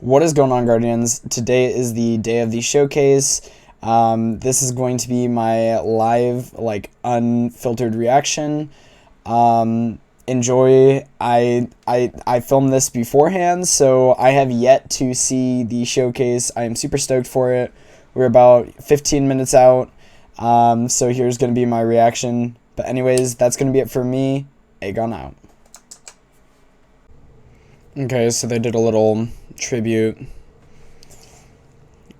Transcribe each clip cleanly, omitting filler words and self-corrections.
What is going on, Guardians? Today is the day of the showcase. This is going to be my live, unfiltered reaction. Enjoy. I filmed this beforehand, so I have yet to see the showcase. I am super stoked for it. We're about 15 minutes out, so here's going to be my reaction. But anyways, that's going to be it for me. Aegon out. Okay, so they did a little tribute.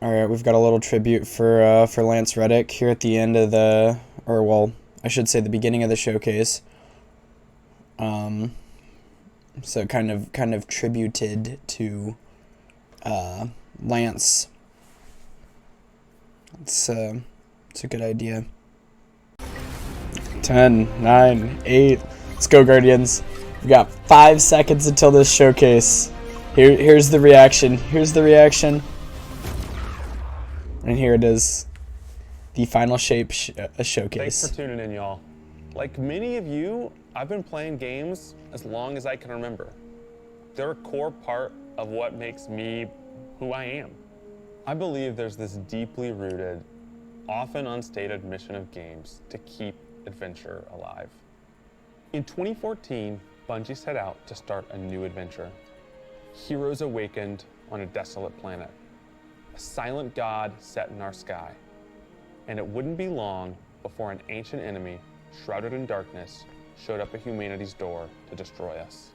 Alright, we've got a little tribute for Lance Reddick here at the end of the, or well, I should say the beginning of the showcase. So kind of tributed to Lance. It's a good idea. 10, 9, 8. Let's go, Guardians. We've got 5 seconds until this showcase. Here's the reaction. Here's the reaction. And here it is. The final shape showcase. Thanks for tuning in, y'all. Like many of you, I've been playing games as long as I can remember. They're a core part of what makes me who I am. I believe there's this deeply rooted, often unstated mission of games to keep adventure alive. In 2014, Bungie set out to start a new adventure. Heroes awakened on a desolate planet. A silent god set in our sky. And it wouldn't be long before an ancient enemy, shrouded in darkness, showed up at humanity's door to destroy us.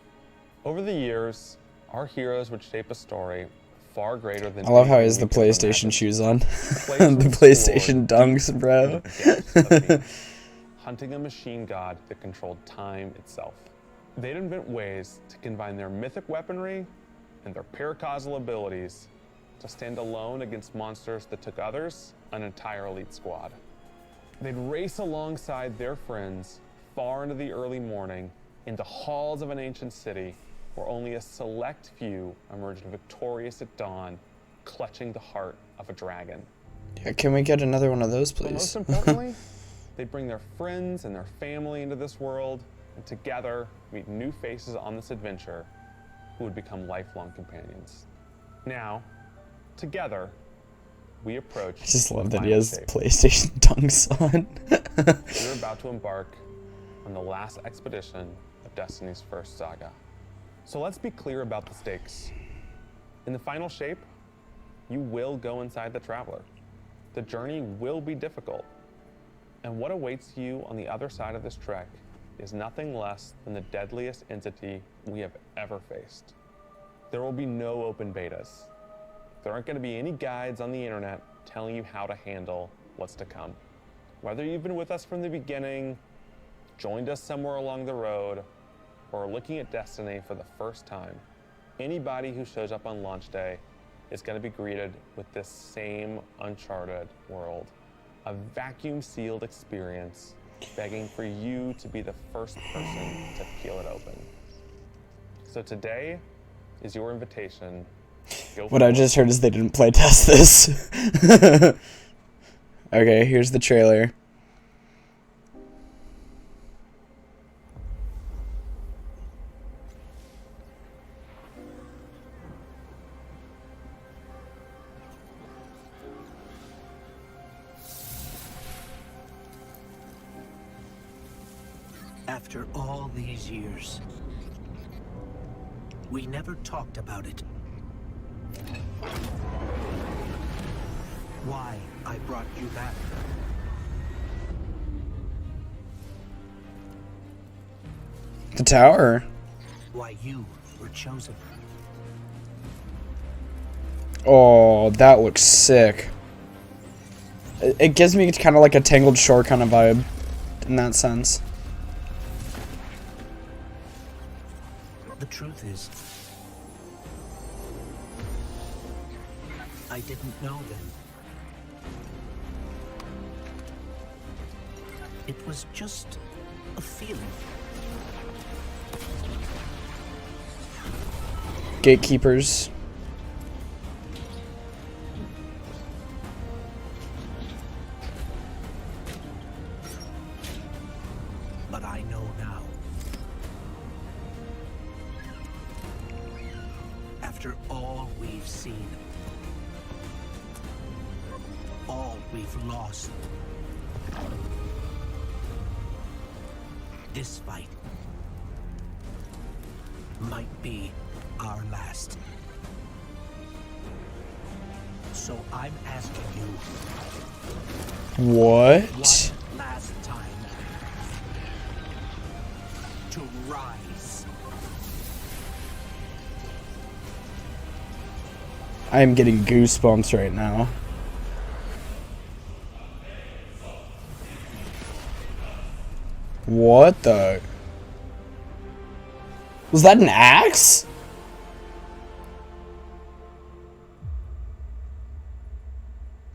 Over the years, our heroes would shape a story far greater than... I love how he has the PlayStation shoes on. The PlayStation dunks, bro. Hunting a machine god that controlled time itself. They'd invent ways to combine their mythic weaponry and their paracausal abilities to stand alone against monsters that took others an entire elite squad. They'd race alongside their friends far into the early morning in the halls of an ancient city where only a select few emerged victorious at dawn, clutching the heart of a dragon. Yeah, can we get another one of those, please? But most importantly, they'd bring their friends and their family into this world, and together meet new faces on this adventure who would become lifelong companions. Now, together, we approach... I just love that he has PlayStation dunks on. We're about to embark on the last expedition of Destiny's first saga. So let's be clear about the stakes. In the final shape, you will go inside the Traveler. The journey will be difficult. And what awaits you on the other side of this trek is nothing less than the deadliest entity we have ever faced. There will be no open betas. There aren't going to be any guides on the internet telling you how to handle what's to come. Whether you've been with us from the beginning, joined us somewhere along the road, or are looking at Destiny for the first time, anybody who shows up on launch day is going to be greeted with this same uncharted world. A vacuum-sealed experience begging for you to be the first person to peel it open. So today is your invitation. What I just heard is they didn't play test this. Okay, here's the trailer. After all these years, we never talked about it. Why I brought you back. The tower. Why you were chosen. Oh, that looks sick. It gives me kind of like a Tangled Shore kind of vibe in that sense. The truth is, I didn't know then. It was just a feeling. Gatekeepers. But I know now. After all we've seen. All we've lost. This fight might be our last. So I'm asking you What? one last time to rise. I am getting goosebumps right now. What the? Was that an axe?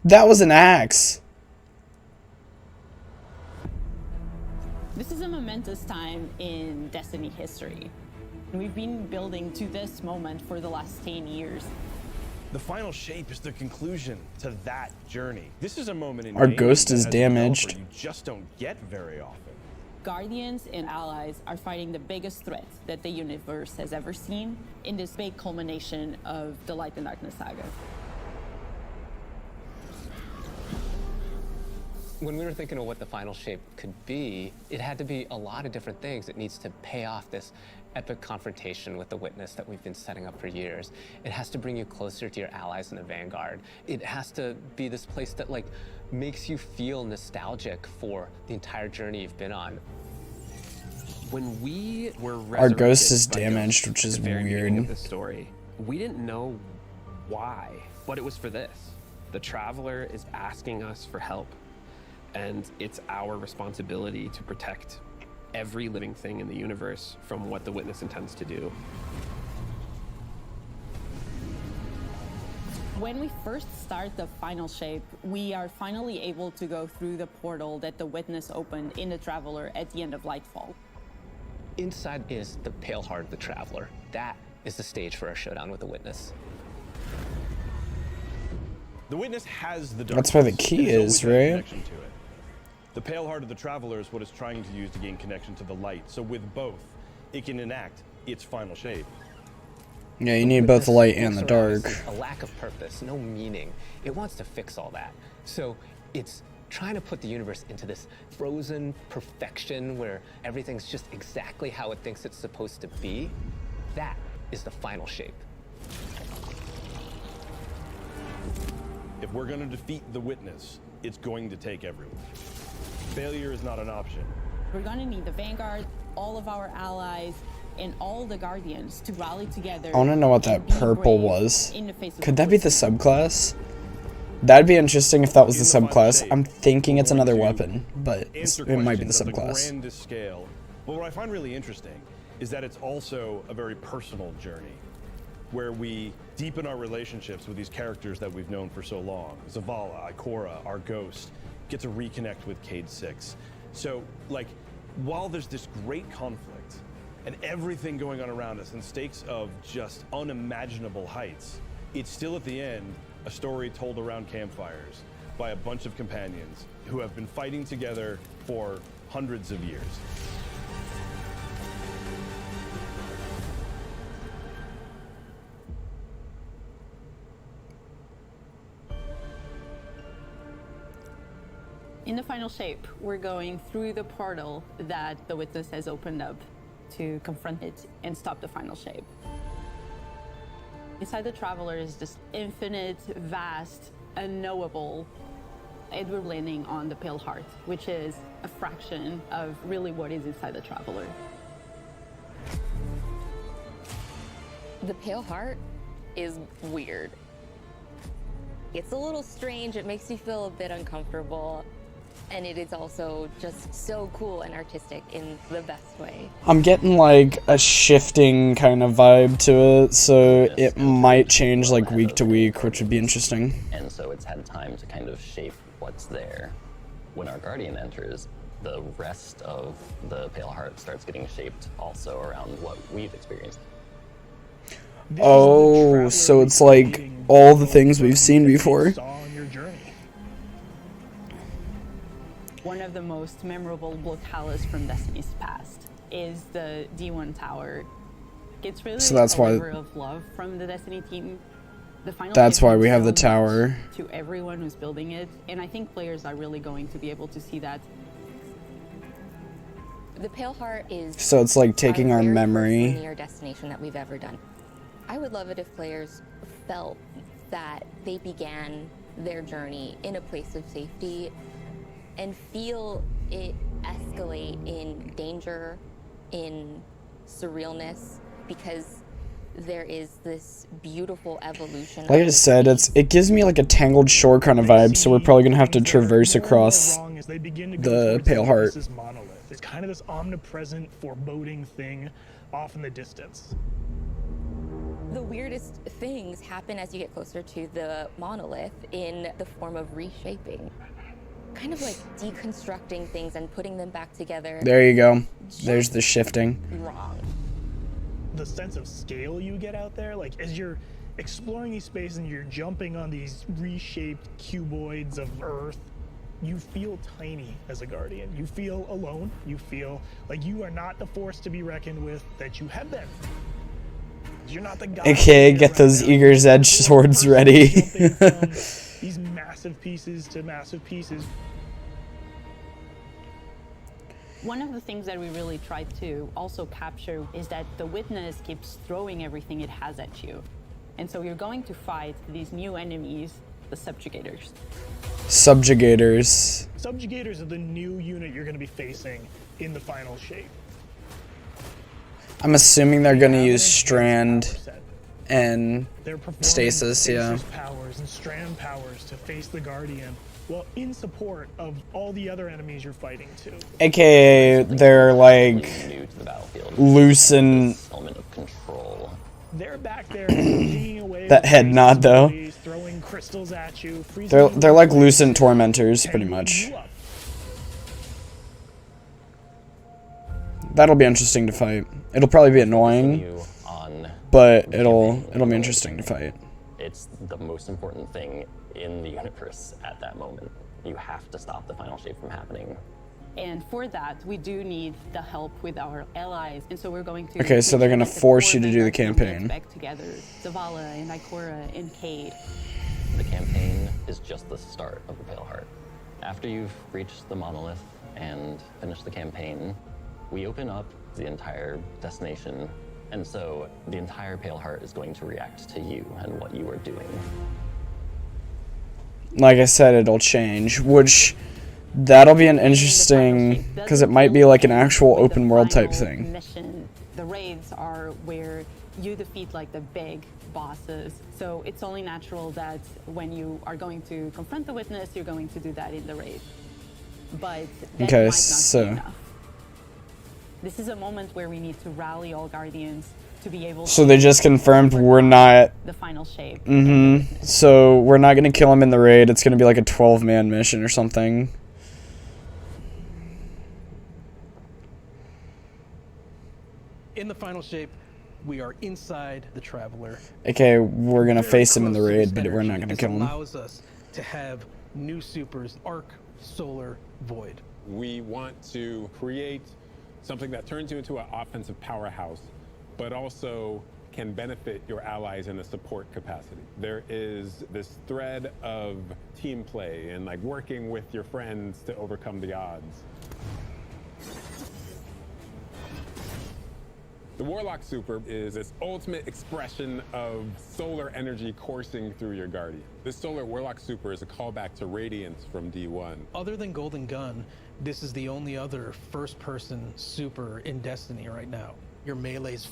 That was an axe. This is a momentous time in Destiny history. We've been building to this moment for the last 10 years. The final shape is the conclusion to that journey. This is a moment in Our gaming ghost that is as a developer, damaged. You just don't get very often. Guardians and allies are fighting the biggest threat that the universe has ever seen in this big culmination of the Light and Darkness saga. When we were thinking of what the final shape could be, it had to be a lot of different things. It needs to pay off this epic confrontation with the Witness that we've been setting up for years. It has to bring you closer to your allies in the Vanguard. It has to be this place that like makes you feel nostalgic for the entire journey you've been on. When we were Our ghost resurrected is by damaged, Ghost which at is the very beginning weird. of the story, we didn't know why, but it was for this. The Traveler is asking us for help, and it's our responsibility to protect every living thing in the universe from what the Witness intends to do. When we first start the final shape, we are finally able to go through the portal that the Witness opened in the Traveler at the end of Lightfall. Inside is the Pale Heart of the Traveler. That is the stage for our showdown with the Witness. The Witness has the That's where the darkness. key It has is, always had a right? connection to it. The Pale Heart of the Traveler is what it's trying to use to gain connection to the light. So with both, it can enact its final shape. Yeah, you need both the light and the Looks around dark. us as a lack of purpose, no meaning. It wants to fix all that. So it's trying to put the universe into this frozen perfection where everything's just exactly how it thinks it's supposed to be. That is the final shape. If we're going to defeat the Witness, it's going to take everyone. Failure is not an option. We're gonna need the Vanguard, all of our allies, and all the Guardians to rally together. I want to know what that and be purple brave was. in the face of Could that be the adversity. subclass? That'd be interesting if that was the In the final subclass. shape, I'm thinking it's we're another going to weapon, but Answer it might be the questions at subclass. the grandest scale. But what I find really interesting is that it's also a very personal journey where we deepen our relationships with these characters that we've known for so long. Zavala, Ikora, our ghost, get to reconnect with Cayde 6. So, like, while there's this great conflict and everything going on around us and stakes of just unimaginable heights, it's still at the end a story told around campfires by a bunch of companions who have been fighting together for hundreds of years. In the final shape, we're going through the portal that the Witness has opened up to confront it and stop the final shape. Inside the Traveler is this infinite, vast, unknowable, and we're landing on the Pale Heart, which is a fraction of really what is inside the Traveler. The Pale Heart is weird. It's a little strange, it makes you feel a bit uncomfortable, and it is also just so cool and artistic in the best way. I'm getting like a shifting kind of vibe to it, so it might change like week to week, which would be interesting. And so it's had time to kind of shape what's there. When our Guardian enters, the rest of the Pale Heart starts getting shaped also around what we've experienced. Oh, so it's like all the things we've seen before. One of the most memorable Blotalis from Destiny's past is the D1 tower. It's really So that's a why- labor of love from the Destiny team The final That's shape why we means have so the much tower. to everyone who's building it, and I think players are really going to be able to see that. The Pale Heart is So it's like taking our very first memory. linear destination that we've ever done. I would love it if players felt that they began their journey in a place of safety and feel it escalate in danger, in surrealness, because there is this beautiful evolution. Like I of said, it gives me like a Tangled Shore kind of vibe, so we're probably gonna have to traverse across the Pale Heart. This monolith. It's kind of this omnipresent, foreboding thing off in the distance. The weirdest things happen as you get closer to the monolith in the form of reshaping. Kind of like deconstructing things and putting them back together. There you go. There's the shifting. Wrong. The sense of scale you get out there, like as you're exploring these spaces and you're jumping on these reshaped cuboids of Earth, you feel tiny as a Guardian. You feel alone. You feel like you are not the force to be reckoned with that you have been. You're not the guy. Okay, get those Eager's Edge swords ready. These massive pieces to massive pieces. One of the things that we really tried to also capture is that the witness keeps throwing everything it has at you. And so you're going to fight these new enemies, the subjugators. Subjugators. Subjugators are the new unit you're going to be facing in the final shape. I'm assuming they're gonna use Strand and They're performing Stasis, yeah. Stasis powers and Strand powers to face the Guardian, well, in support of all the other enemies you're fighting too. AKA, they're like New to the battlefield. loosen. This element of control. They're back there pinging away. That with head laser nod, though. rays, throwing crystals at you. freezing They're you like with Lucent ice, Tormentors, pretty tearing much. you up. That'll be interesting to fight. It'll probably be annoying, You on but it'll be interesting to fight. it's the most important thing in the universe at that moment. You have to stop the final shape from happening. And for that, we do need the help with our allies. And so we're going to... Okay, so they're gonna force you to do the campaign. Back together, Zavala and Ikora and Cade. The campaign is just the start of the Pale Heart. After you've reached the monolith and finished the campaign, we open up the entire destination, and so the entire Pale Heart is going to react to you and what you are doing. Like I said, it'll change, which that'll be an interesting, because it might be like an actual open world type thing. Mission, the raids are where you defeat like the big bosses. So it's only natural that when you are going to confront the witness, you're going to do that in the raid. But that Okay, might not be so enough. This is a moment where we need to rally all Guardians to be able So to they just confirmed we're not. the final shape. So we're not gonna kill him in the raid. It's gonna be like a 12-man mission or something. In the final shape, we are inside the Traveler. Okay, we're gonna Very face him in the close to raid, this but we're not energy. gonna This kill him. allows us to have new supers, Arc, Solar, Void. We want to create something that turns you into an offensive powerhouse, but also can benefit your allies in a support capacity. There is this thread of team play and like working with your friends to overcome the odds. The Warlock Super is this ultimate expression of solar energy coursing through your Guardian. This Solar Warlock Super is a callback to Radiance from D1. Other than Golden Gun, this is the only other first-person super in Destiny right now. Your melee's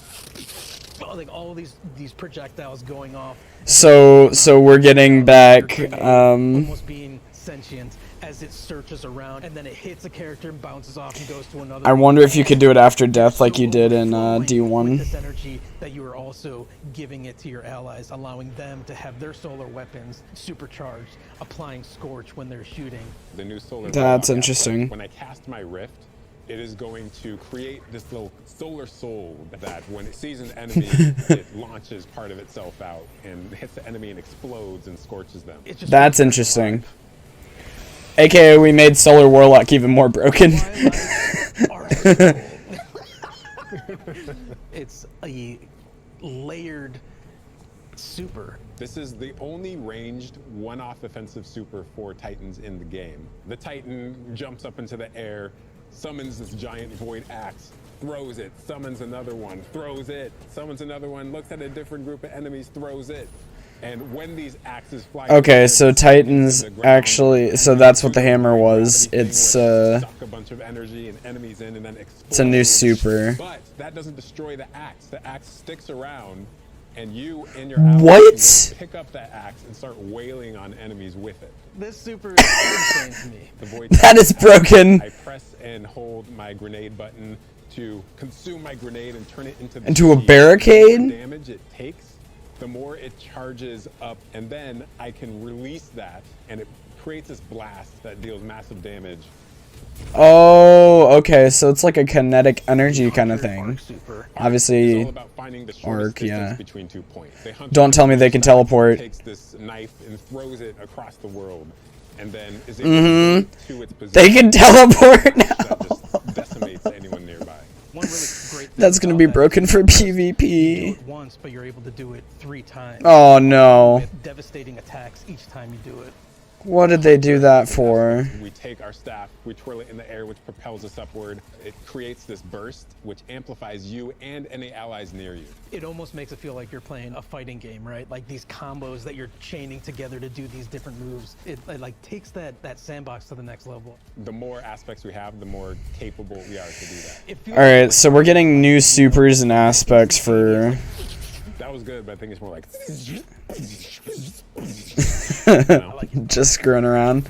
like all these projectiles going off. So we're getting back. Almost being sentient as it searches around, and then it hits a character and bounces off and goes to another. I wonder if you could do it after death like you did in With D1. this energy that you are also giving it to your allies, allowing them to have their solar weapons supercharged, applying Scorch when they're shooting. The new Solar That's Warlock interesting. aspect. When I cast my Rift, it is going to create this little solar soul that when it sees an enemy, it launches part of itself out and hits the enemy and explodes and scorches them. That's interesting. AKA, we made Solar Warlock even more broken. It's a layered super This is the only ranged one-off offensive super for Titans in the game. The Titan jumps up into the air, summons this giant void axe, throws it, summons another one, throws it, summons another one, looks at a different group of enemies, throws it. And when these axes fly... Okay, so Titans actually... So that's what the hammer was. It's, suck a bunch of energy and enemies in and then explode. It's a new super. But that doesn't destroy the axe. The axe sticks around, and you and your What? allies can pick up that axe and start wailing on enemies with it. This super is insane to me. The void That is broken. I press and hold my grenade button to consume my grenade and turn it into the Into a shield. barricade? The more damage it takes, the more it charges up, and then I can release that, and it creates this blast that deals massive damage. Oh, okay, so it's like a kinetic energy kind of thing. Obviously, It's all about finding the shortest arc, distance yeah. between 2 points. They hunt Don't tell me they can teleport. Takes this knife and throws it across the world, and then is able to get to its position. They can teleport now. That just decimates anyone nearby. One really great thing That's gonna about be that broken for You do PvP. it once, but you're able to do it 3 times. Oh no. With devastating attacks each time you do it. What did they do that for? We take our staff, we twirl it in the air, which propels us upward. It creates this burst, which amplifies you and any allies near you. It almost makes it feel like you're playing a fighting game, right? Like these combos that you're chaining together to do these different moves. It like takes that sandbox to the next level. The more aspects we have, the more capable we are to do that. It feels Alright, so we're getting new supers and aspects for... That was good, but I think it's more like... Just screwing around.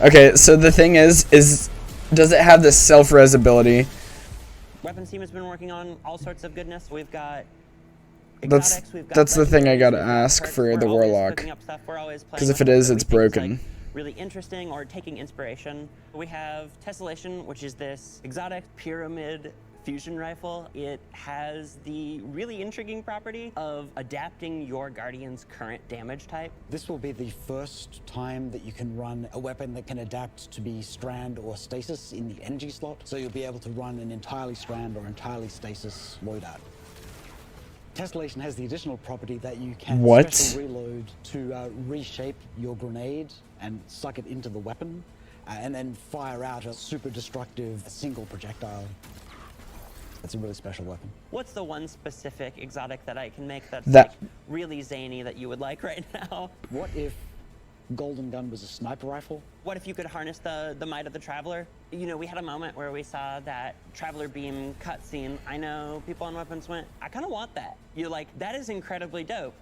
Okay, so the thing is does it have this self-res ability? Weapons team has been working on all sorts of goodness. We've got That's exotics, we've got that's the thing I legendaries, gotta we've got ask perks. for We're the always warlock. cooking up stuff. We're always playing Because if with it stuff is, that it's we think broken. like really interesting or taking inspiration. We have Tessellation, which is this exotic pyramid fusion rifle. It has the really intriguing property of adapting your Guardian's current damage type. This will be the first time that you can run a weapon that can adapt to be strand or stasis in the energy slot. So you'll be able to run an entirely strand or entirely stasis loadout. Tessellation has the additional property that you can What? special reload to reshape your grenade and suck it into the weapon, and then fire out a super destructive single projectile. It's a really special weapon. What's the one specific exotic that I can make that's That- like really zany that you would like right now? What if Golden Gun was a sniper rifle? What if you could harness the might of the Traveler? You know, we had a moment where we saw that Traveler Beam cutscene. I know people on Weapons went, I kind of want that. You're like, that is incredibly dope.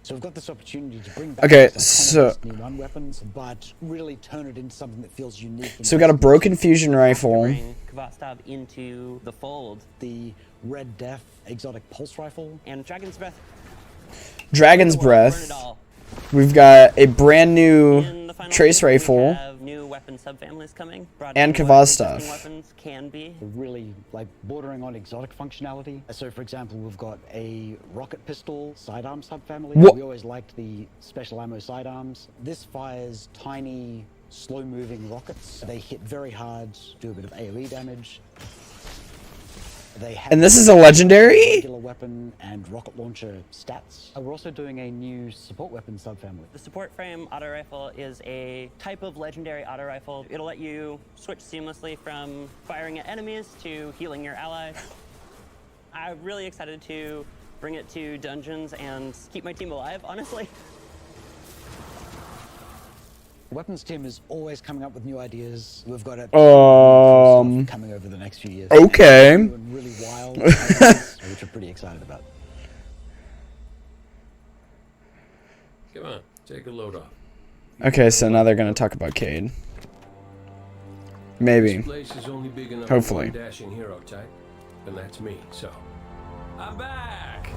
So we've got this opportunity to bring back Okay, these so- iconic Destiny 1 weapons, but really turn it into something that feels unique. and So we got a Destiny broken fusion rifle. Bring Kvastov into the fold. The Red Death exotic pulse rifle. And Dragon's Breath. Dragon's Burn it Breath. all. We've got a brand In new the final trace season, we rifle. have new weapon subfamilies coming. brought And in what Kvastov. existing weapons can be. Really like bordering on exotic functionality. So for example, we've got a rocket pistol sidearm subfamily. What? We always liked the special ammo sidearms. This fires tiny, slow-moving rockets. They hit very hard, do a bit of AoE damage. They have And this is a legendary? regular weapon and rocket launcher stats. We're also doing a new support weapon subfamily. The support frame auto rifle is a type of legendary auto rifle. It'll let you switch seamlessly from firing at enemies to healing your allies. I'm really excited to bring it to dungeons and keep my team alive, honestly. Weapons team is always coming up with new ideas. We've got it coming over the next few years. Okay. Doing really wild ideas, which we're pretty excited about. Come on, take a load off. Okay, so now they're gonna talk about Cade. Maybe. This place is only big enough Hopefully. for one dashing hero type, and that's me. So, I'm back.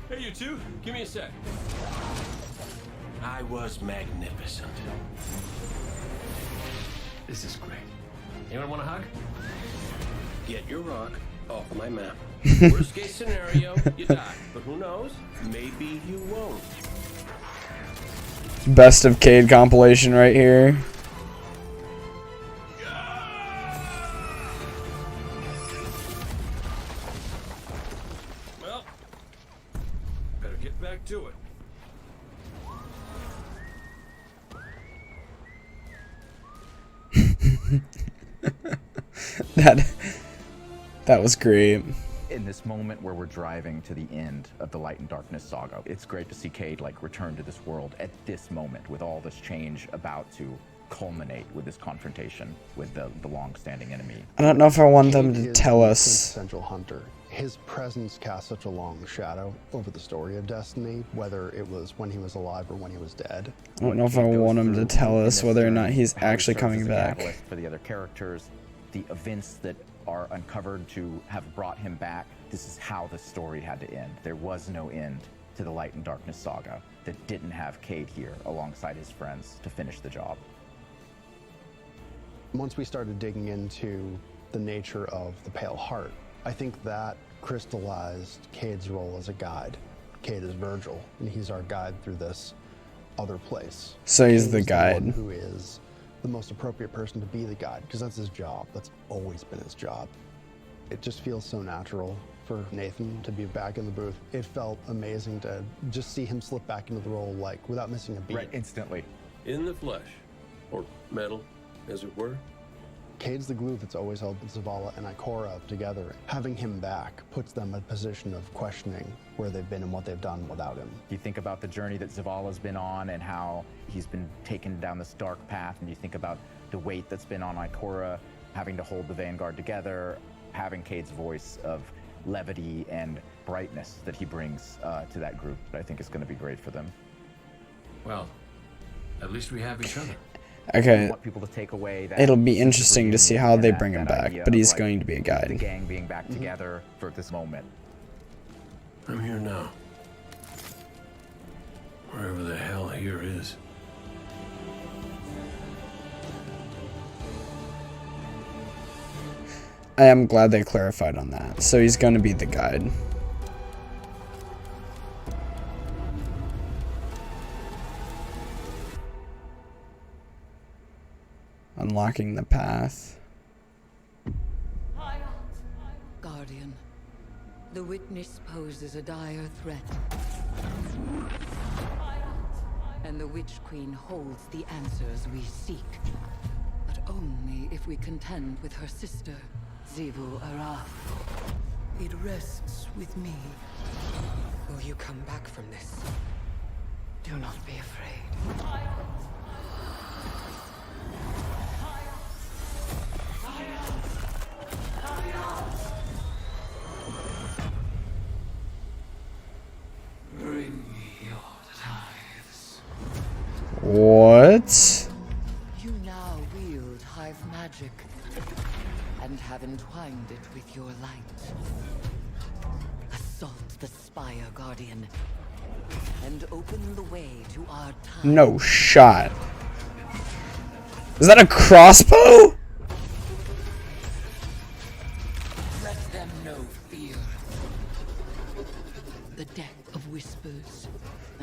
Hey, you two, give me a sec. I was magnificent. This is great. Anyone want a hug? Get your rock off my map. Worst case scenario, you die. But who knows? Maybe you won't. Best of Cade compilation right here. Well, better to it. That was great. In this moment where we're driving to the end of the Light and Darkness saga, it's great to see Cade like return to this world at this moment with all this change about to culminate with this confrontation with the long-standing enemy. I don't know if I want them Cade to is tell the us. quintessential hunter. His presence cast such a long shadow over the story of Destiny, whether it was when he was alive or when he was dead. I don't know if I want him to tell us whether or not he's actually coming back. For the other characters, the events that are uncovered to have brought him back, this is how the story had to end. There was no end to the Light and Darkness saga that didn't have Cade here alongside his friends to finish the job. Once we started digging into the nature of the Pale Heart, I think that crystallized Cade's role as a guide. Cade is Virgil, and he's our guide through this other place. So he's Cade the is guide. one who is the most appropriate person to be the guide, because that's his job. That's always been his job. It just feels so natural for Nathan to be back in the booth. It felt amazing to just see him slip back into the role, like, without missing a beat. Right, instantly. In the flesh, or metal, as it were. Cade's the glue that's always held Zavala and Ikora together. Having him back puts them in a position of questioning where they've been and what they've done without him. You think about the journey that Zavala's been on and how he's been taken down this dark path, and you think about the weight that's been on Ikora, having to hold the Vanguard together, having Cade's voice of levity and brightness that he brings to that group, I think is going to be great for them. Well, at least we have each other. Okay. I want people to take away that It'll be interesting to see how and they that- bring him that back, idea but of, he's like, going to be a the guide. gang being back together for this moment. I'm here now. Wherever the hell here is. I am glad they clarified on that. So he's going to be the guide. Unlocking the path. Guardian, the witness poses a dire threat. And the Witch Queen holds the answers we seek. But only if we contend with her sister, Xivu Arath. It rests with me. Will you come back from this? Do not be afraid. Bring me your tithes. What? You now wield Hive magic and have entwined it with your light. Assault the Spire, Guardian, and open the way to our time. No shot. Is that a crossbow? Let them know fear. The death of whispers.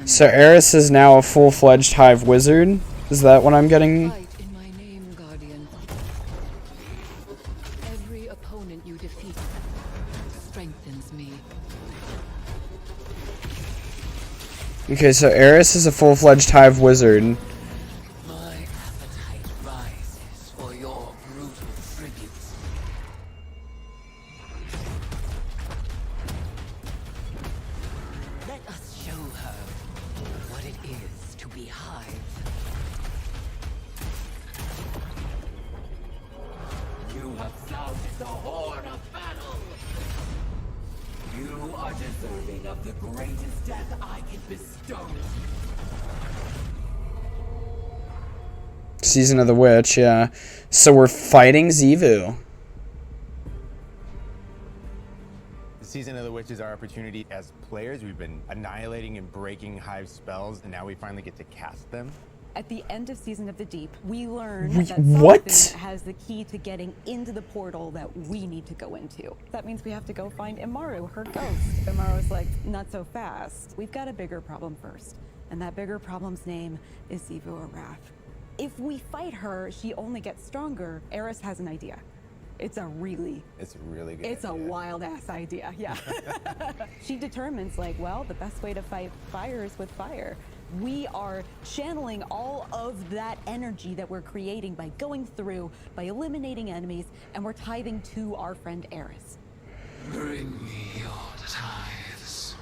So Eris is now a full-fledged Hive wizard? Is that what I'm getting? Fight in my name, Guardian. Every opponent you defeat strengthens me. Okay, so Eris is a full-fledged Hive wizard. My appetite rises for your brutal tribute. Let us show her what it is to be Hive. You have sounded the horn of battle! You are deserving of the greatest death I can bestow. Season of the Witch, yeah. So we're fighting Xivu. The Season of the Witch is our opportunity as players. We've been annihilating and breaking Hive spells, and now we finally get to cast them. At the end of Season of the Deep, we learn Wait, that what? Solomon has the key to getting into the portal that we need to go into. That means we have to go find Imaru, her ghost. Imaru's like, not so fast. We've got a bigger problem first. And that bigger problem's name is Xivu Arath. If we fight her, she only gets stronger. Eris has an idea. It's a really good. It's a wild ass idea. Yeah. She determines like, well, the best way to fight fire is with fire. We are channeling all of that energy that we're creating by going through, by eliminating enemies, and we're tithing to our friend Eris. Bring me your tithes.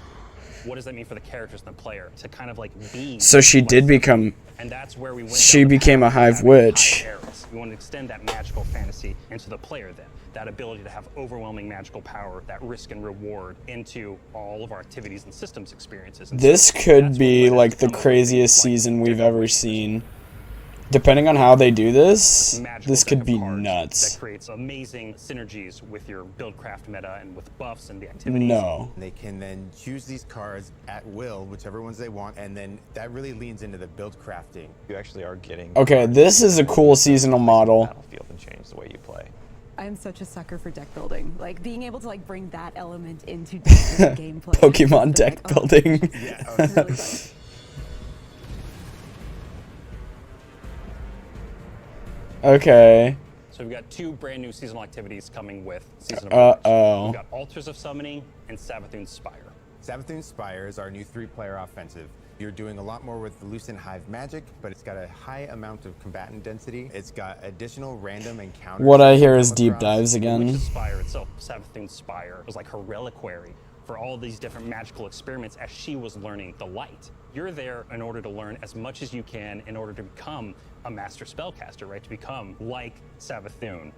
What does that mean for the characters and the player to kind of like be? So she did become. And that's where we went. She became a hive witch. We want to extend that magical fantasy into the player then. That ability to have overwhelming magical power, that risk and reward into all of our activities and systems experiences. And This so could that's be like the craziest season we've ever seen. Depending on how they do this, this could be nuts. that creates amazing synergies with your buildcraft meta and with buffs and the activities. No. They can then choose these cards at will, whichever ones they want, and then that really leans into the build crafting. You actually are getting Okay, this is a cool seasonal model. Battlefield and change the way you play. I'm such a sucker for deck building. Like being able to like bring that element into gameplay. Pokemon deck building. Really fun. Okay. So we've got 2 brand new seasonal activities coming with Season of Wonders. Uh-oh. We've got Altars of Summoning and Savathun's Spire. Savathun's Spire is our new 3-player offensive. You're doing a lot more with the Lucent Hive magic, but it's got a high amount of combatant density. It's got additional random encounters. What I hear is deep dives again. Witch's Spire itself, Savathun's Spire, was like her reliquary for all these different magical experiments as she was learning the light. You're there in order to learn as much as you can in order to become a master spellcaster, right? To become like Savathun.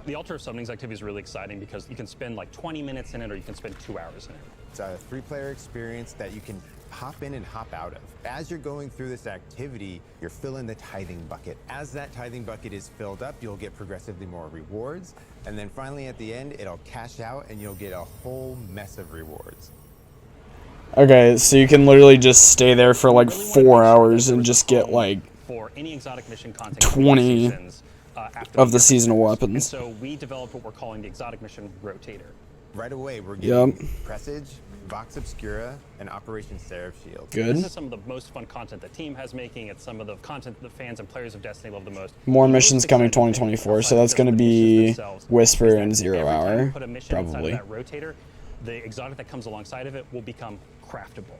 The Altar of Summonings activity is really exciting because you can spend like 20 minutes in it or you can spend 2 hours in it. It's a 3-player experience that you can hop in and hop out of. As you're going through this activity, you're filling the tithing bucket. As that tithing bucket is filled up, you'll get progressively more rewards. And then finally at the end, it'll cash out and you'll get a whole mess of rewards. Okay, so you can literally just stay there for like 4 hours and just get like For any exotic mission content 20 seasons, after of the year. seasonal And weapons. so we developed what we're calling the exotic mission rotator. Right away, we're getting Yep. Presage, Vox Obscura, and Operation Seraph Shield. Good. This is some of the most fun content the team has making. It's some of the content the fans and players of Destiny love the most. More missions coming 2024, so that's going to be Whisper and 0 Hour, Put a mission inside probably. of that rotator, the exotic that comes alongside of it will become craftable.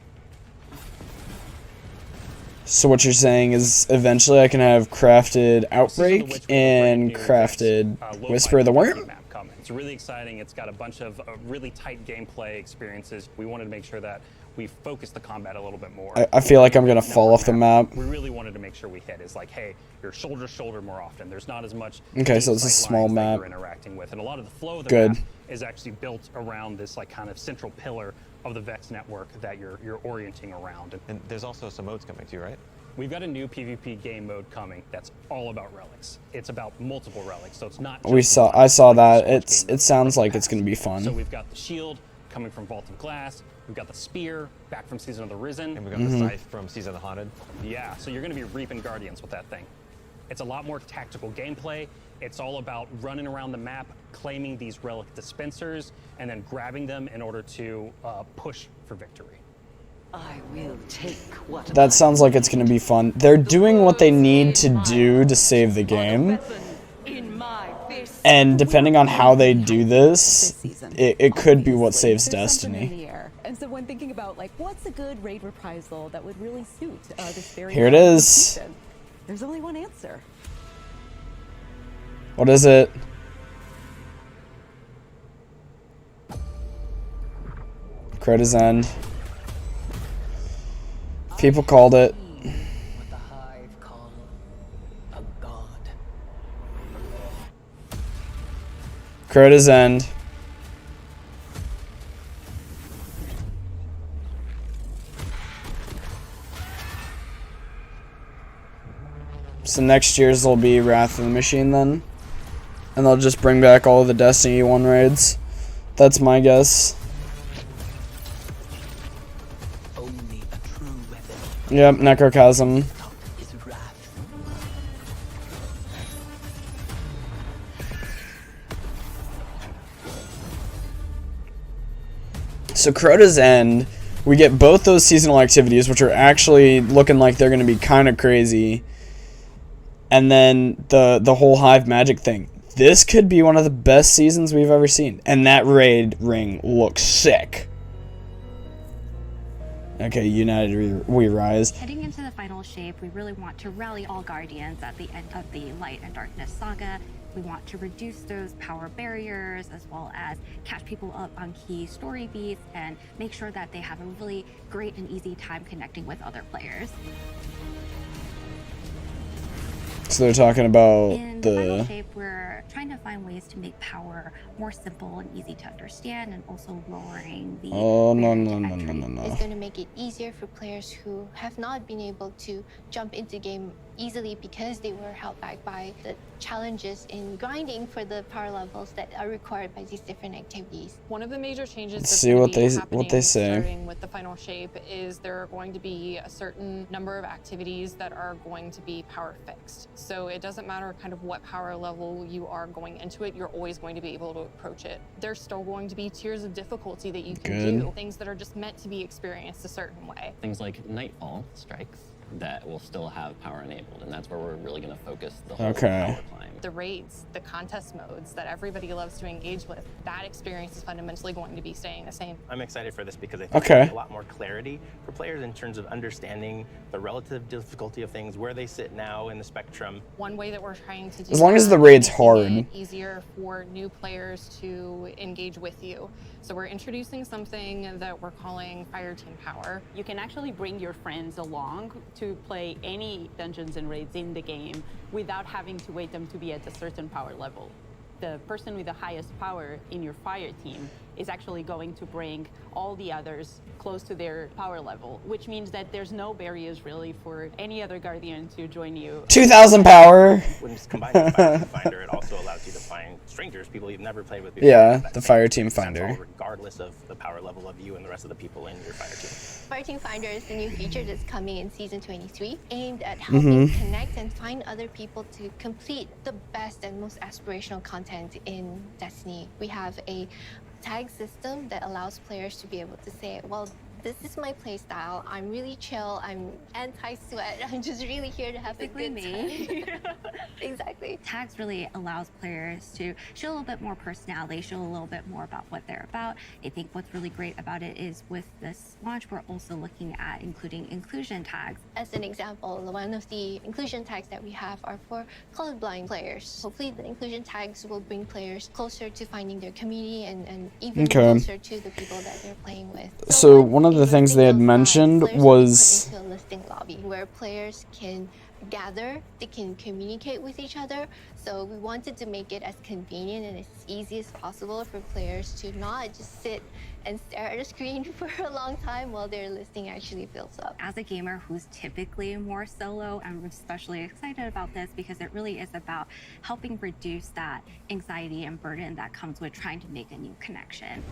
So what you're saying is eventually I can have crafted Outbreak and crafted Whisper the Worm? Map coming. It's really exciting. It's got a bunch of really tight gameplay experiences. We wanted to make sure that we focused the combat a little bit more. I feel like I'm going to fall off the map. We really wanted to make sure we hit is like, hey, you're shoulder to shoulder more often. There's not as much. Okay, so it's a sight small lines that map. you're interacting with, and a lot of the flow of the Good. map is actually built around this like kind of central pillar of the Vex network that you're orienting around. And there's also some modes coming too, right? We've got a new PvP game mode coming that's all about relics. It's about multiple relics, so it's not. I saw that. It sounds like it's going to be So fun. we've got the shield coming from Vault of Glass. We've got the spear back from Season of the Risen. And we got the scythe from Season of the Haunted. Yeah, so you're going to be reaping Guardians with that thing. It's a lot more tactical gameplay. It's all about running around the map, claiming these relic dispensers, and then grabbing them in order to push for victory. I will take what That sounds like it's going to be fun. They're doing what they need to do to save the game. in my fist. And depending on how they do this, it could be what saves Destiny. In the air. And so when thinking about like what's a good raid reprisal that would really suit this very Here it is. season, there's only one answer. What is it? Crota's End. People called it. What the Hive call a god. Crota's End. So next year's will be Wrath of the Machine then? And they'll just bring back all of the Destiny 1 raids. That's my guess. Only a true weapon Yep, Necrochasm. is wrath. So Crota's End, we get both those seasonal activities, which are actually looking like they're going to be kind of crazy. And then the whole Hive magic thing. This could be one of the best seasons we've ever seen. And that raid ring looks sick. Okay, United we rise. Heading into the final shape, we really want to rally all Guardians at the end of the Light and Darkness saga. We want to reduce those power barriers, as well as catch people up on key story beats and make sure that they have a really great and easy time connecting with other players. So they're talking about In the final shape, we're trying to find ways to make power more simple and easy to understand, and also lowering the It's going to make it easier for players who have not been able to jump into game easily because they were held back by the challenges in grinding for the power levels that are required by these different activities. One of the major changes Let's that's see gonna what be they happening say. starting with the final shape is there are going to be a certain number of activities that are going to be power fixed. So it doesn't matter kind of what power level you are going into it, you're always going to be able to approach it. There's still going to be tiers of difficulty that you can do, things that are just meant to be experienced a certain way. Things like Nightfall strikes that will still have power enabled, and that's where we're really going to focus the whole power climb. The raids, the contest modes that everybody loves to engage with, that experience is fundamentally going to be staying the same. I'm excited for this because I think there's a lot more clarity for players in terms of understanding the relative difficulty of things, where they sit now in the spectrum. One way that we're trying to do As long as that the raid's is to hard. make it easier for new players to engage with you. So we're introducing something that we're calling Fire Team Power. You can actually bring your friends along to play any dungeons and raids in the game without having to wait them to be at a certain power level. The person with the highest power in your fire team is actually going to bring all the others close to their power level, which means that there's no barriers really for any other Guardian to join you. 2,000 power. When it's combined with Fire Team Finder, it also allows you to find strangers, people you've never played with before. Yeah, That the same Fire Team sense, Finder. regardless of the power level of you and the rest of the people in your fire team. Fire Team Finder is the new feature that's coming in Season 23, aimed at helping connect and find other people to complete the best and most aspirational content in Destiny. We have a tag system that allows players to be able to say, well, this is my play style. I'm really chill. I'm anti-sweat. I'm just really here to have a good time. Exactly. Tags really allows players to show a little bit more personality, show a little bit more about what they're about. I think what's really great about it is with this launch, we're also looking at including inclusion tags. As an example, one of the inclusion tags that we have are for colorblind players. Hopefully the inclusion tags will bring players closer to finding their community and even closer to the people that they're playing with. So one of the things they had mentioned was Into a listing lobby where players can gather, they can communicate with each other. So we wanted to make it as convenient and as easy as possible for players to not just sit and stare at a screen for a long time while their listing actually fills up. As a gamer who's typically more solo, I'm especially excited about this because it really is about helping reduce that anxiety and burden that comes with trying to make a new connection.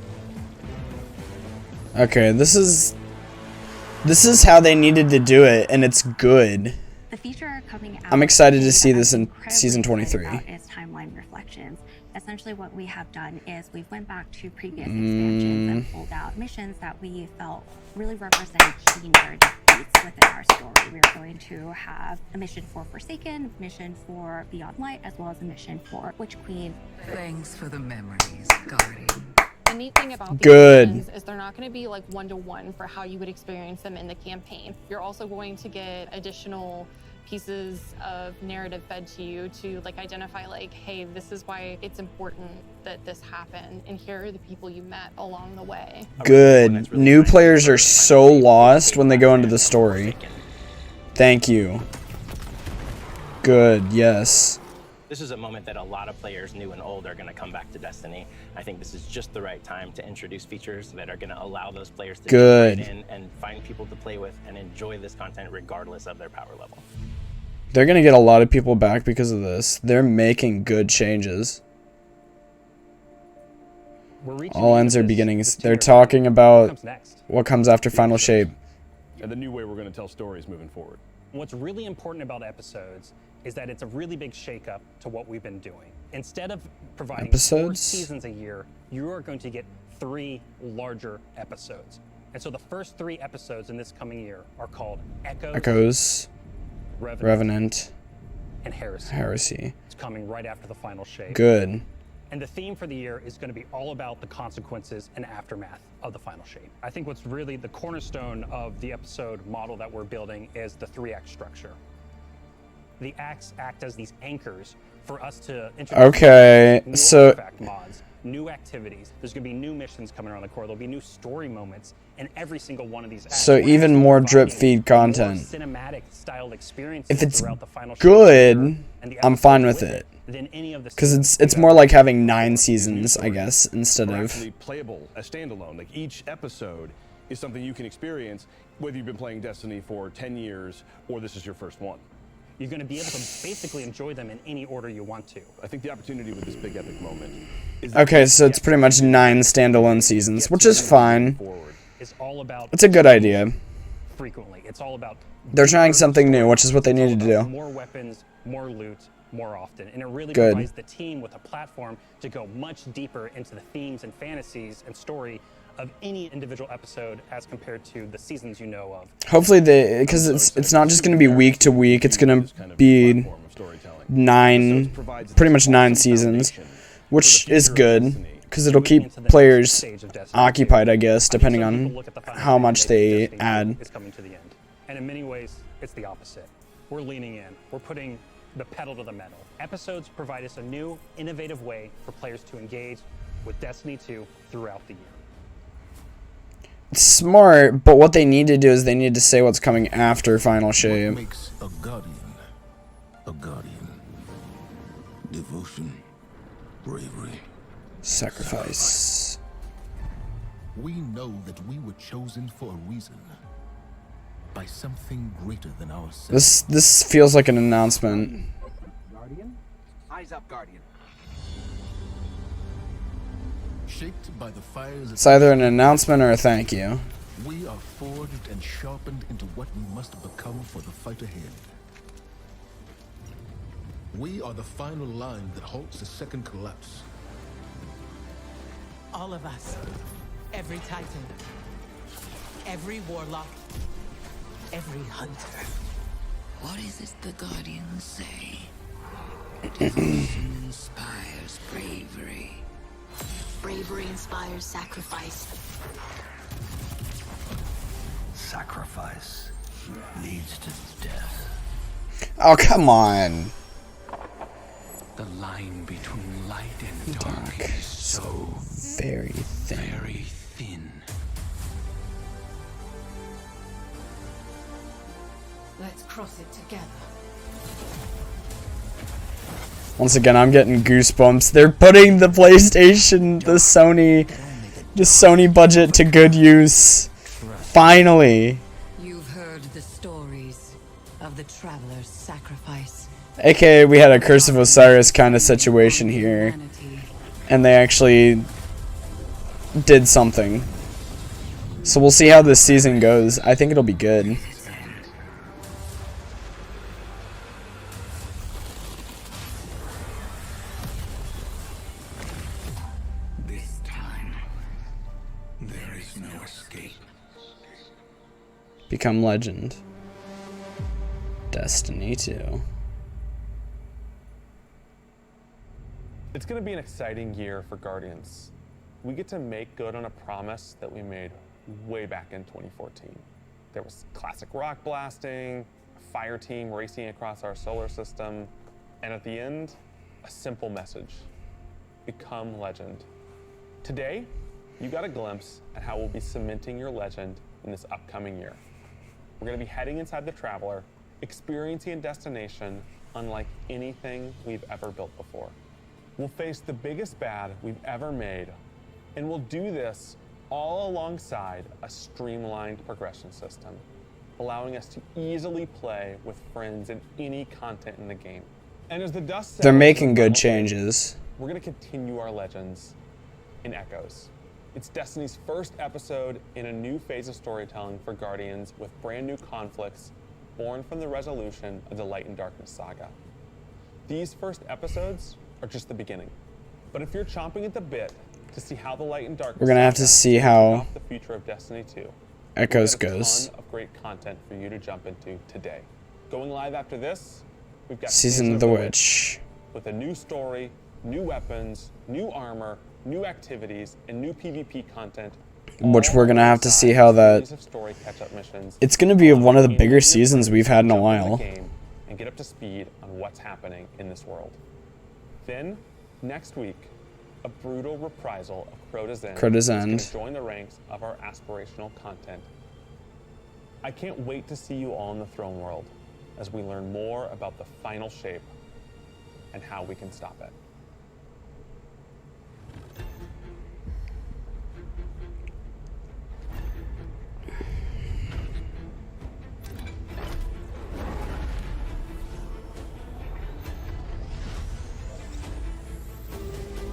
okay, this is how they needed to do it, and it's good. The feature coming out, I'm excited to see this in Season 23. Is timeline reflections. Essentially what we have done is we've went back to previous expansions and pulled out missions that we felt really represented key narrative beats within our story. We're going to have a mission for Forsaken, mission for Beyond Light, as well as a mission for Witch Queen. Thanks for the memories, Guardian. The neat thing about these Good. missions is they're not going to be like one-to-one for how you would experience them in the campaign. You're also going to get additional pieces of narrative fed to you to like identify like, hey, this is why it's important that this happened, and here are the people you met along the way. Good. New players are so lost when they go into the story. Thank you. Good, yes. This is a moment that a lot of players, new and old, are going to come back to Destiny. I think this is just the right time to introduce features that are going to allow those players to Good. get in and find people to play with and enjoy this content regardless of their power level. They're going to get a lot of people back because of this. They're making good changes. All ends are beginnings. They're talking about what comes after Final Shape. And the new way we're going to tell stories moving forward. What's really important about episodes is that it's a really big shakeup to what we've been doing. Instead of providing 4 Episodes? seasons a year, you are going to get 3 larger episodes. And so the first 3 episodes in this coming year are called Echoes, Echoes, Revenant, Revenant, and Heresy. Heresy. It's coming right after the final shape. Good. And the theme for the year is going to be all about the consequences and aftermath of the final shape. I think what's really the cornerstone of the episode model that we're building is the 3-act structure. The acts act as these anchors for us to introduce new artifact mods, new activities. There's going to be new missions coming around the core. There'll be new story moments in every single one of these acts. So even more drip feed content. Cinematic styled experiences If it's throughout the final good, I'm fine with it. Because it's more like having 9 seasons, I guess, instead Are of... actually playable as standalone. Like each episode is something you can experience whether you've been playing Destiny for 10 years or this is your first one. You're going to be able to basically enjoy them in any order you want to. I think the opportunity with this big epic moment is Okay, so it's pretty much 9 standalone seasons, which is fine. It's all about It's a good idea. frequently. It's all about They're trying something new, which is what they needed to do. more weapons, more loot, more often. And it really Good. provides the team with a platform to go much deeper into the themes and fantasies and story of any individual episode as compared to the seasons you know of. Hopefully because it's not just going to be week to week, it's going to be 9, pretty much 9 seasons, which is good, because it'll keep players occupied, I guess, depending on how much they add. Is coming to the end. And in many ways, it's the opposite. We're leaning in. We're putting the pedal to the metal. Episodes provide us a new, innovative way for players to engage with Destiny 2 throughout the year. It's smart, but what they need to do is they need to say what's coming after Final Shape. Makes a guardian a guardian. Devotion, bravery, sacrifice. We know that we were chosen for a reason. By something greater than ourselves. This feels like an announcement. Guardian? Eyes up, Guardian. Shaped by the fires of It's either an announcement or a thank you. we are forged and sharpened into what we must become for the fight ahead. We are the final line that halts the second collapse. All of us. Every Titan. Every Warlock. Every hunter. What is it the Guardians say? Devotion inspires bravery. Bravery inspires sacrifice. Sacrifice leads to death. Oh, come on. The line between light and dark is so very thin. Very thin. Let's cross it together. Once again, I'm getting goosebumps. They're putting the PlayStation, the Sony budget to good use. Finally. You've heard the stories of the Traveler's sacrifice. AKA, we had a Curse of Osiris kind of situation here. And they actually did something. So we'll see how this season goes. I think it'll be good. This time, there is no escape. Become legend. Destiny 2. It's going to be an exciting year for Guardians. We get to make good on a promise that we made way back in 2014. There was classic rock blasting, a fire team racing across our solar system, and at the end, a simple message: become legend. Today, you got a glimpse at how we'll be cementing your legend in this upcoming year. We're going to be heading inside the Traveler, experiencing a destination unlike anything we've ever built before. We'll face the biggest bad we've ever made, and we'll do this all alongside a streamlined progression system, allowing us to easily play with friends in any content in the game. And as the dust settles, They're making good changes. we're going to continue our legends in Echoes. It's Destiny's first episode in a new phase of storytelling for Guardians, with brand new conflicts born from the resolution of the Light and Darkness saga. These first episodes are just the beginning. But if you're chomping at the bit to see how the Light and Darkness We're gonna have to saga see shapes how up the future of Destiny 2, Echoes we've got goes. a ton of great content for you to jump into today. Going live after this we've got Season of the Witch. with a new story, new weapons, new armor, new activities, and new PvP content. Which we're going to have to see how that... Story catch-up missions. It's going to be one of the bigger seasons we've had in a while. And get up to speed on what's happening in this world. Then, next week, a brutal reprisal of Crota's End Crota's is going End. to join the ranks of our aspirational content. I can't wait to see you all in the throne world as we learn more about the final shape and how we can stop it.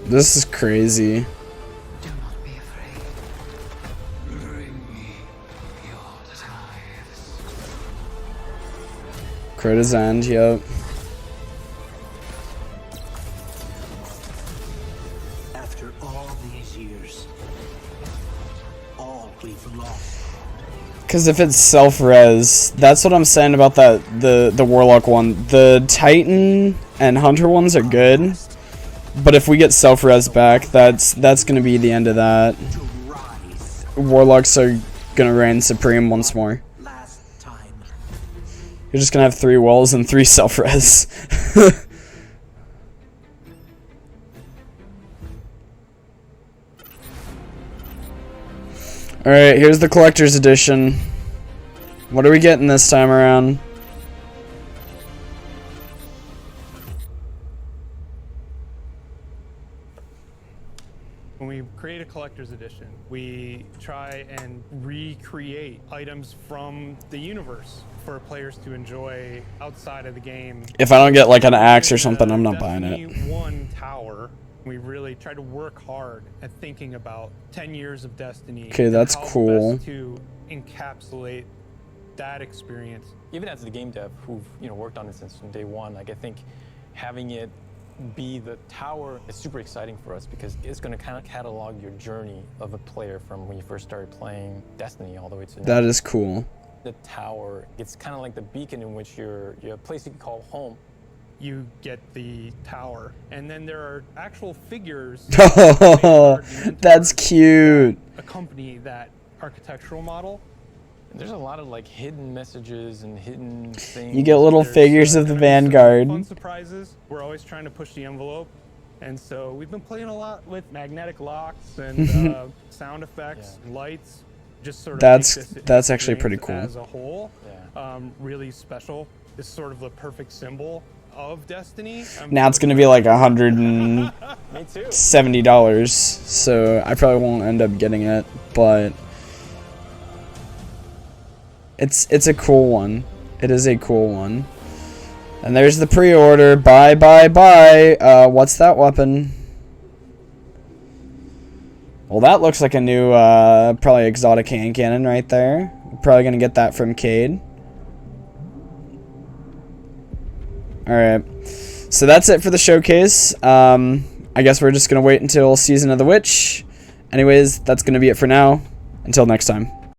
This is crazy. Crota's End, yep. After all these years, all we've lost. Because if it's self-res, that's what I'm saying about the Warlock one. The Titan and Hunter ones are good, but if we get self-res back, that's gonna be the end of that. Warlocks are gonna reign supreme once more. You're just gonna have 3 walls and 3 self-res. Alright, here's the collector's edition. What are we getting this time around? When we create a collector's edition, we try and recreate items from the universe for players to enjoy outside of the game. If I don't get like an axe or something, I'm not buying it. Destiny 1 tower, we really try to work hard at thinking about 10 years of Destiny. Okay, and that's how cool. best to encapsulate that experience. Even as the game dev who've worked on it since day one, like I think having it be the tower is super exciting for us because it's going to kind of catalog your journey of a player from when you first started playing Destiny all the way to now. That is cool. The tower, it's kind of like the beacon in which you're a place you can call home. You get the tower, and then there are actual figures Oh, that's cute. accompany that architectural model. There's a lot of like hidden messages and hidden things. You get little figures of the Vanguard. Fun surprises. We're always trying to push the envelope, and so we've been playing a lot with magnetic locks and sound effects, and lights. Just sort of That's actually pretty cool. As a whole, really special. It's sort of the perfect symbol of Destiny. Now it's gonna be like $170, so I probably won't end up getting it, but it's a cool one. It is a cool one. And there's the pre-order. Buy. What's that weapon? Well, that looks like a new, probably exotic hand cannon right there. We're probably gonna get that from Cade. Alright, so that's it for the showcase. I guess we're just gonna wait until Season of the Witch. Anyways, that's gonna be it for now. Until next time.